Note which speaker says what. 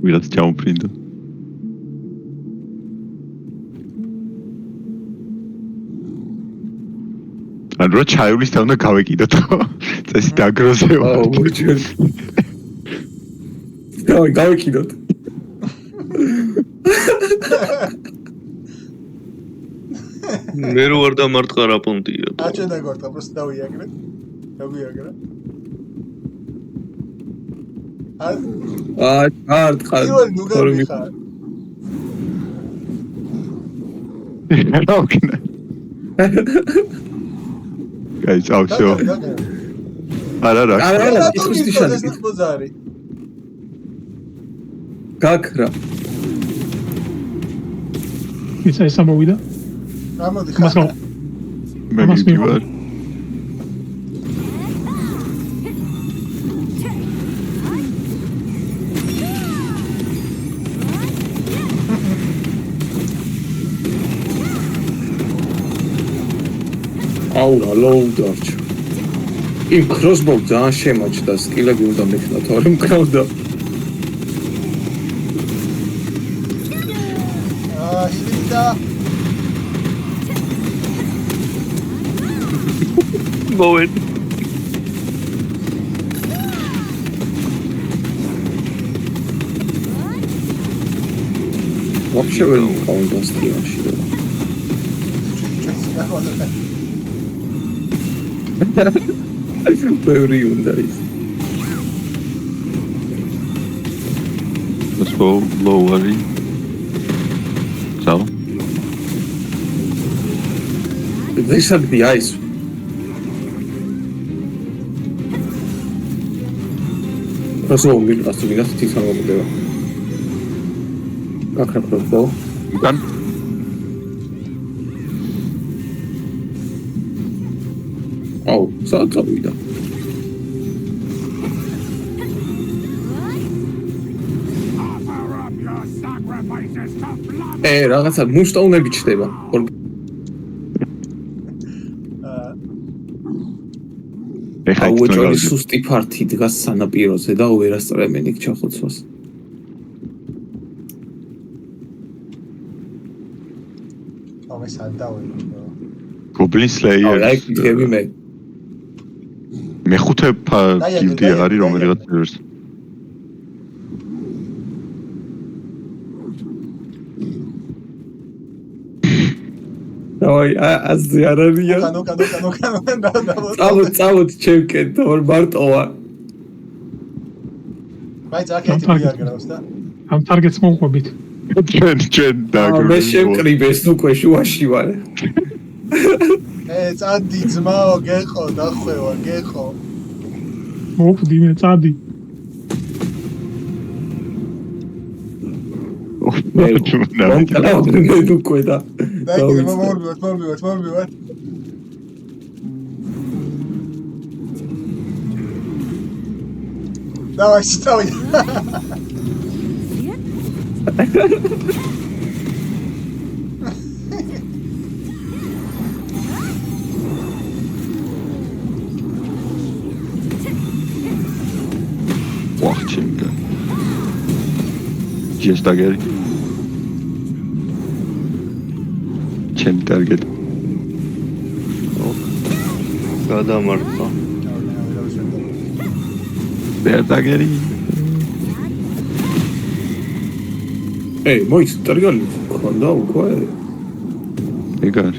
Speaker 1: ვიღაც ჩამოფრინდა. ანუ რა ჩაივლის თან უნდა გავეკიდოთ ხო? წესი დაგროზეო.
Speaker 2: აუ, მოიჩენ. გავეკიდოთ.
Speaker 3: მე რო არ დამარტყა რა პონტია.
Speaker 4: აჩვენ დაგორდა, просто დავიაგრე. დავიაგრე.
Speaker 2: არ ტყა.
Speaker 4: იوال ნუგარი ხარ.
Speaker 1: რა უკნა. Guys, oh, so. არა.
Speaker 2: არა, ის ნიშანი.
Speaker 4: ბოზარი.
Speaker 2: გაქრა.
Speaker 5: ის ამოვიდა.
Speaker 4: გამოდი
Speaker 5: მასო.
Speaker 1: მე მივარ.
Speaker 2: აუ რა ლოუ დარჩა. იმ კროსბოუ ძალიან შემაჭდა, სკილები უნდა მექნა, თორე მკრავდა.
Speaker 4: ჰიდიდა.
Speaker 3: მოვედ.
Speaker 2: Вообще ვერ მყავდა სტილში. ბევრი უნდა ის.
Speaker 1: Let's go lower. So.
Speaker 2: This should be ice. Crossbow მიყავს თუ ვიღაც თვითონ მომდება. გაქრა crossbow.
Speaker 1: უკან.
Speaker 2: აუ, სად წავიდა? რაღაცა მუსტაუნები ჩდება. აუ, ოჯორი სუსტი ფართი დგას სანაპიროზე და ვერასწრებენ იქ ჩახოცვას.
Speaker 4: ამე სადავე.
Speaker 1: Goblin Slayer.
Speaker 2: აი, გები მე.
Speaker 1: მეხუთე გილდი არის რომელიღაც ვერს.
Speaker 2: დავაი, აზრი არ არია.
Speaker 4: კანო.
Speaker 2: წავთ ჩემკენ, თორ მარტოა.
Speaker 4: მაინც აკეთი მიაგრავს და
Speaker 5: ამ ტარგეტს მოვყვებით.
Speaker 1: ჩვენ დაგროვე.
Speaker 2: მე შემკრიბეს უკვე შუაში ვარ.
Speaker 4: წადი ძმაო, გეყო, დახვევა, გეყო.
Speaker 5: მოვყვდი მე წადი.
Speaker 2: მე უკვე და.
Speaker 4: დაიგე, მოვმივათ. დავაი, სიტავი.
Speaker 1: Watching. Just again. Чем target.
Speaker 3: გადამარტყა.
Speaker 1: There target.
Speaker 2: მოიც ტარგალი ხონდა უკვე.
Speaker 1: ეგარ.